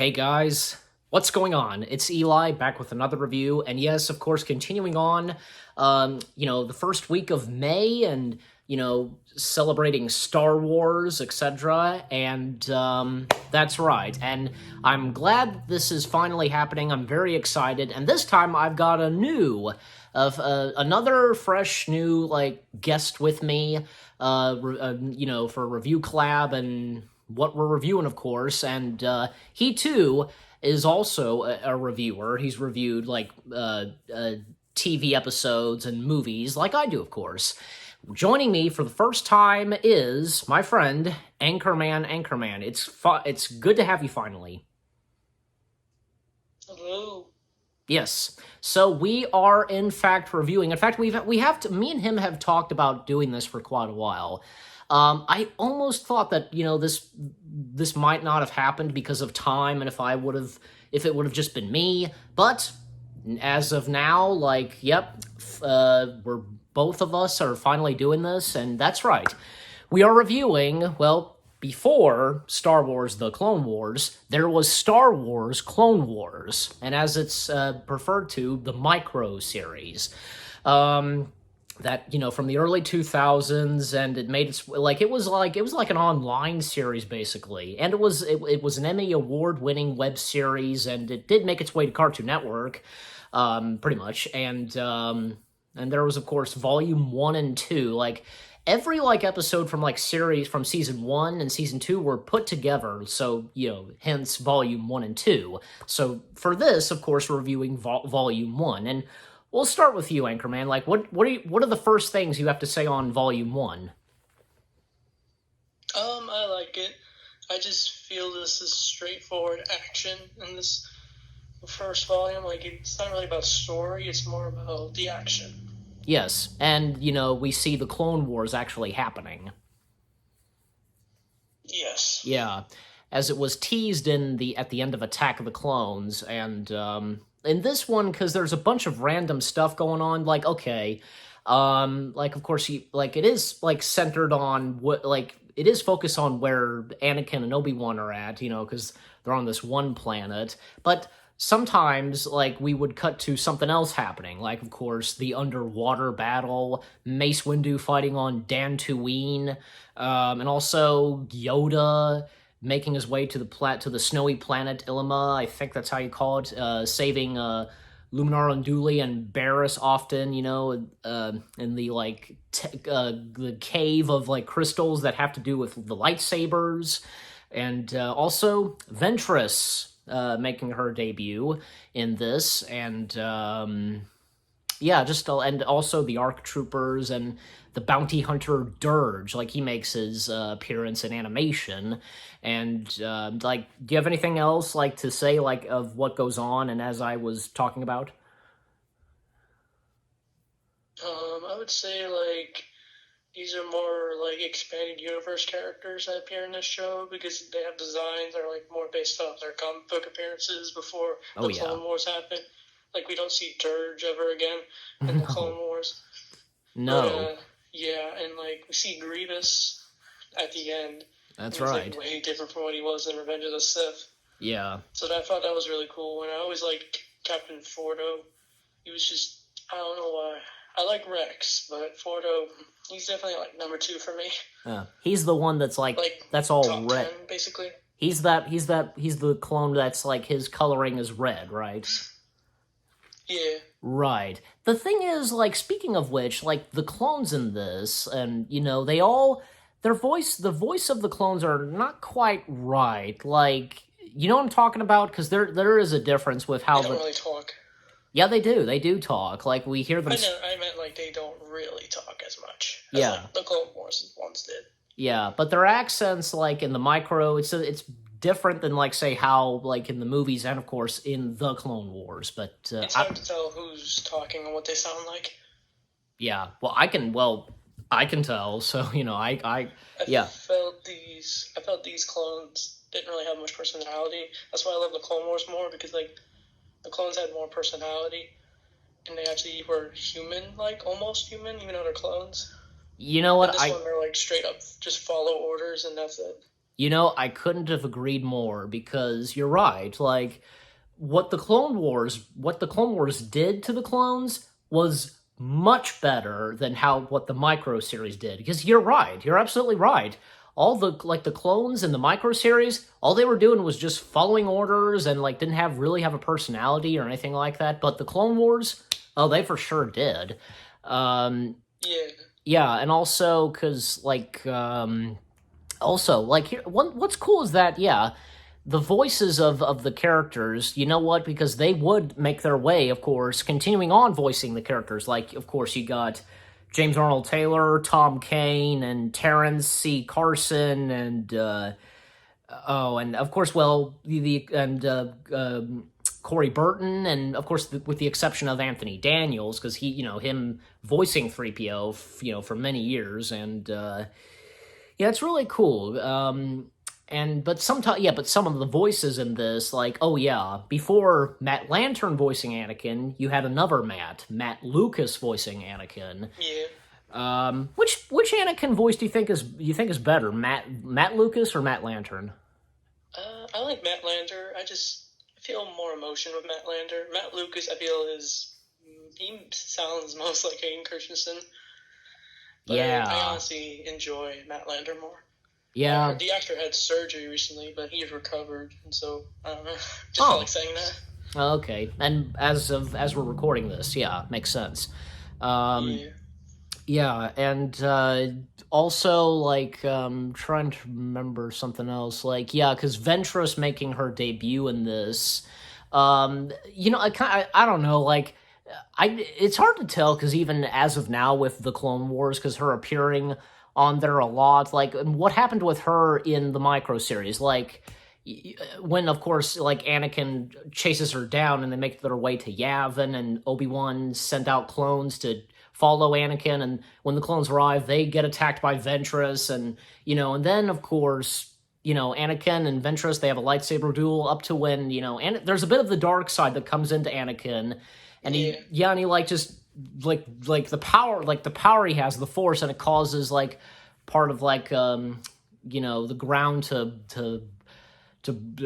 Hey guys, what's going on? It's Eli back with another review, and yes, of course, continuing on, the first week of May, and celebrating Star Wars, etc. And that's right. And I'm glad this is finally happening. I'm very excited, and this time I've got another fresh new guest with me, for a review collab and what we're reviewing, of course, and he too is also a reviewer. He's reviewed TV episodes and movies, like I do, of course. Joining me for the first time is my friend Anchorman. Anchorman, it's good to have you finally. Hello. Yes. So we are in fact reviewing. In fact, me and him have talked about doing this for quite a while. I almost thought that this might not have happened because of time, and if it would have just been me. But as of now, we're both of us are finally doing this, and that's right. We are reviewing. Well, before Star Wars: The Clone Wars, there was Star Wars: Clone Wars, and as it's referred to, the Micro series. That from the early 2000s, and it made its it was like an online series basically, and it was an Emmy award winning web series, and it did make its way to Cartoon Network, pretty much, and there was of course volume 1 and 2. Every episode from series from season 1 and season 2 were put together, so hence volume 1 and 2. So for this, of course, we're reviewing volume 1, and we'll start with you, Anchorman. What are the first things you have to say on Volume 1? I like it. I just feel this is straightforward action in this first volume. It's not really about story, it's more about the action. Yes, and, we see the Clone Wars actually happening. Yes. Yeah, as it was teased at the end of Attack of the Clones, and, in this one, because there's a bunch of random stuff going on, of course, it is, centered on it is focused on where Anakin and Obi-Wan are at, because they're on this one planet, but sometimes, we would cut to something else happening, of course, the underwater battle, Mace Windu fighting on Dantooine, and also Yoda making his way to the snowy planet Ilima. I think that's how you call it. Saving Luminar Unduli and Barriss often, in the cave of crystals that have to do with the lightsabers, and also Ventress making her debut in this, and and also the ARC troopers and the bounty hunter Dirge, he makes his appearance in animation. And do you have anything else to say of what goes on, and as I was talking about? I would say these are more expanded universe characters that appear in this show, because they have designs that are more based off their comic book appearances before the Clone Wars happened. We don't see Dirge ever again in the Clone Wars. No. But, and we see Grievous at the end. That's he's, right. Way different from what he was in Revenge of the Sith. Yeah. So I thought that was really cool. And I always liked Captain Fordo. He was just, I don't know why. I like Rex, but Fordo, he's definitely number 2 for me. He's the one that's that's all top red. 10, basically. He's the clone that's his coloring is red, right? Yeah. Right. The thing is, speaking of which, the clones in this, and, they all, the voice of the clones are not quite right. You know what I'm talking about? Because there is a difference with how they don't really talk. Yeah, they do. They do talk. We hear them. I meant they don't really talk as much as the Clone Wars ones did. Yeah, but their accents, in the Micro, it's different than say how in the movies, and of course in the Clone Wars. But it's hard to tell who's talking and what they sound like. Yeah, well, I can tell. So I felt these clones didn't really have much personality. That's why I love the Clone Wars more, because the clones had more personality, and they actually were human, almost human, even though they're clones. You know what? And this one, they're straight up just follow orders, and that's it. I couldn't have agreed more because you're right. Like what the Clone Wars did to the clones was much better than how what the micro series did. Because you're right, you're absolutely right. All the clones in the micro series, all they were doing was just following orders and like didn't have a personality or anything like that. But the Clone Wars, oh, they for sure did. Um, Yeah. yeah, and also because also like here, what's cool is that the voices of the characters, you know what? Because they would make their way, of course, continuing on voicing the characters. Like, of course, you got James Arnold Taylor, Tom Kane, and Terrence C. Carson, and and of course, well, Corey Burton, and of course, with the exception of Anthony Daniels, because him voicing 3PO, for many years, and yeah, it's really cool. But some of the voices in this, like, oh yeah, before Matt Lantern voicing Anakin, you had another Matt Lucas voicing Anakin. Yeah. Which Anakin voice do you think is better, Matt Lucas or Matt Lantern? I like Matt Lander. I feel more emotion with Matt Lander. Matt Lucas, I feel he sounds most like Hayden Christensen. But Yeah. I honestly enjoy Matt Lander more. Yeah. The actor had surgery recently, but he's recovered, and so I don't know. Just Oh. felt like saying that. Okay, and as we're recording this, yeah, makes sense. Yeah. Yeah, and also trying to remember something else. Like, yeah, because Ventress making her debut in this. I don't know. Like, it's hard to tell because even as of now with the Clone Wars, because her appearing on there a lot. Like, and what happened with her in the micro series? Like, when of course like Anakin chases her down and they make their way to Yavin, and Obi-Wan sent out clones to follow Anakin, and when the clones arrive, they get attacked by Ventress, and and then of course, Anakin and Ventress, they have a lightsaber duel up to when, and there's a bit of the dark side that comes into Anakin, and he like just like the power he has, the Force, and it causes like part of like the ground to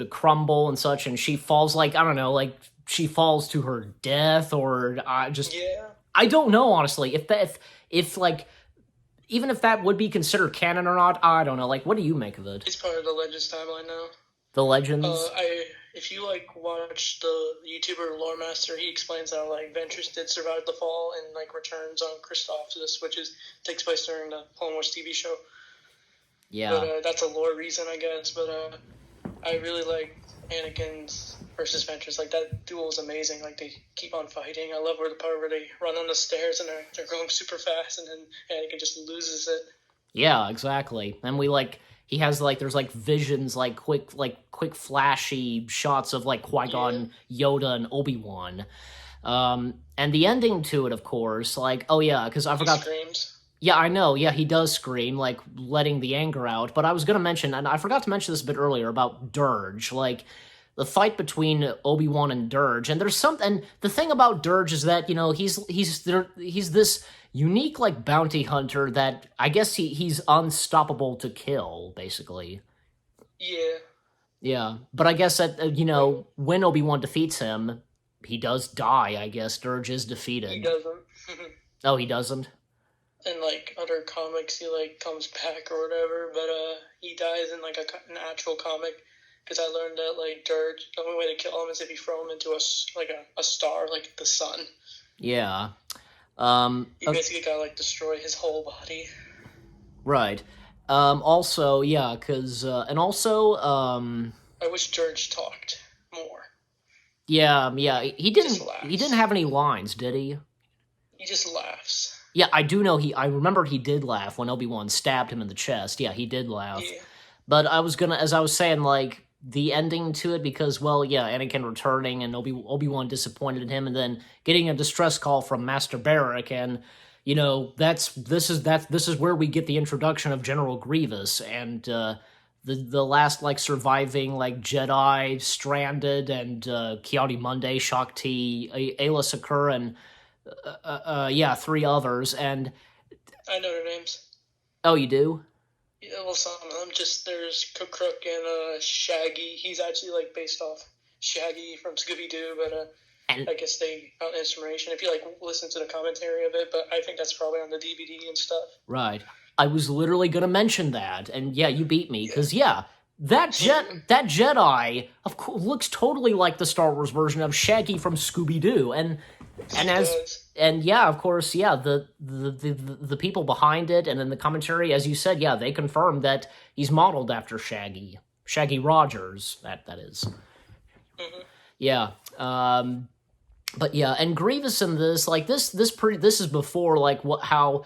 crumble and such, and she falls, like, I don't know, like she falls to her death, or I don't know, honestly, if like, even if that would be considered canon or not. I don't know. Like, what do you make of it? It's part of the Legends timeline now. The Legends? If you like watch the YouTuber Lore Master, he explains how like Ventress did survive the fall and like returns on Christophsis, which takes place during the Clone Wars TV show. Yeah. But that's a lore reason, I guess. But I really like Anakin's versus Ventress. Like, that duel is amazing. Like, they keep on fighting. I love the part where they run on the stairs and they're going super fast, and then Anakin just loses it. Yeah, exactly. And he has like, there's like visions, like quick flashy shots of like Qui-Gon, Yoda, and Obi-Wan. And the ending to it, of course, like, oh yeah, because I forgot. He screams. Yeah, I know. Yeah, he does scream, like letting the anger out. But I was gonna mention, and I forgot to mention this a bit earlier, about Dirge. Like, the fight between Obi-Wan and Dirge, and the thing about Dirge is that he's this unique like bounty hunter that I guess he's unstoppable to kill, basically. Yeah. Yeah, but I guess that when Obi-Wan defeats him, he does die. I guess Dirge is defeated. He doesn't. Oh, he doesn't? In like other comics, he like comes back or whatever, but he dies in like an actual comic. Because I learned that like Dirge, the only way to kill him is if you throw him into a star, like the sun. Yeah. You basically gotta like destroy his whole body. Right. Also, yeah, because and also I wish Dirge talked more. Yeah, he didn't have any lines, did he? He just laughs. Yeah, I do know I remember he did laugh when Obi-Wan stabbed him in the chest. Yeah, he did laugh. Yeah. But as I was saying, like, the ending to it, because, well, yeah, Anakin returning and Obi-Wan disappointed in him, and then getting a distress call from Master Barrack, and this is where we get the introduction of General Grievous, and the last like surviving like Jedi stranded, and Ki-Adi-Mundi, Shaak-Ti, Aayla Secura, and 3 others, and I know their names. oh, you do? Yeah, well, some of them. Just there's Crook and Shaggy. He's actually like based off Shaggy from Scooby Doo, but And I guess they found inspiration if you like listen to the commentary of it. But I think that's probably on the DVD and stuff. right, I was literally gonna mention that, and yeah, you beat me because yeah, that Jedi of course looks totally like the Star Wars version of Shaggy from Scooby Doo, and He as does. and yeah, of course, yeah, the people behind it and in the commentary, as you said, yeah, they confirmed that he's modeled after Shaggy Rogers. That is, Mm-hmm. yeah. But yeah, and Grievous in this, like this is before like what how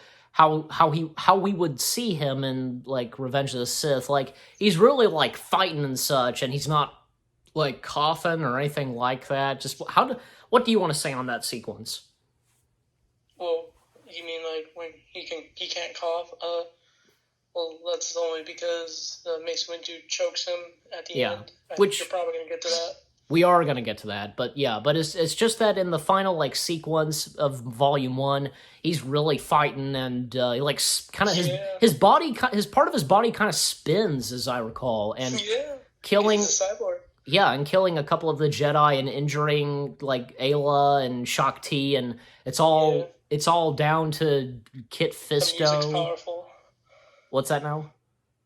we would see him in like Revenge of the Sith. Like he's really like fighting and such, and he's not like coughing or anything like that. Just what do you want to say on that sequence? Well, you mean like when he can't cough? Well, that's only because Mace Windu chokes him at the Yeah, end. I which- think you're probably gonna get to that. We are gonna get to that, but yeah, but it's just that in the final like sequence of Volume 1, he's really fighting and he, like kind of Yeah. his body, his part of his body kind of spins, as I recall, and Yeah, killing he's a cyborg. yeah, and killing a couple of the Jedi and injuring like Ayla and Shakti, and it's all down to Kit The music's Fisto. powerful. What's that now?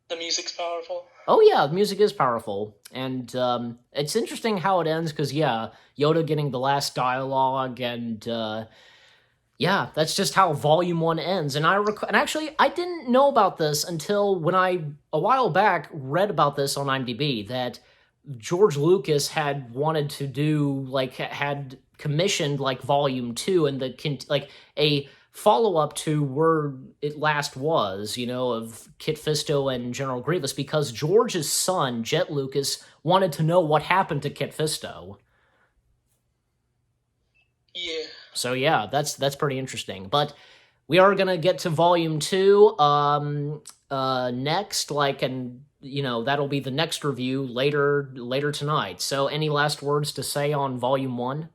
The music's powerful. Oh yeah, the music is powerful, and it's interesting how it ends because yeah, Yoda getting the last dialogue, and yeah, that's just how Volume 1 ends. And and actually, I didn't know about this until when I a while back read about this on IMDb that George Lucas had wanted to do like had commissioned like Volume 2 and like a follow up to where it last was, you know, of Kit Fisto and General Grievous, because George's son, Jet Lucas, wanted to know what happened to Kit Fisto. Yeah. So yeah, that's pretty interesting. But we are gonna get to Volume 2 next, like, and you know that'll be the next review later tonight. So any last words to say on Volume 1?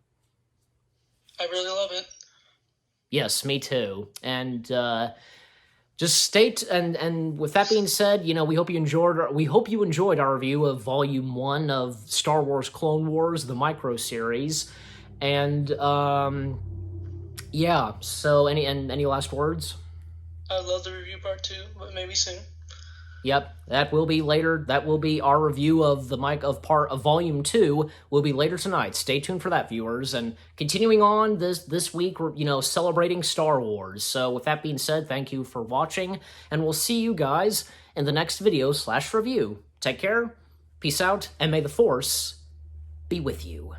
I really love it. Yes, me too. And just state and with that being said, you know, we hope you enjoyed our review of Volume 1 of Star Wars Clone Wars, the micro series. And yeah, so any last words? I love the review part 2, but maybe soon. Yep, that will be later. That will be our review of part of Volume 2 will be later tonight. Stay tuned for that, viewers. And continuing on this week, we're, you know, celebrating Star Wars. So with that being said, thank you for watching, and we'll see you guys in the next video / review. Take care, peace out, and may the Force be with you.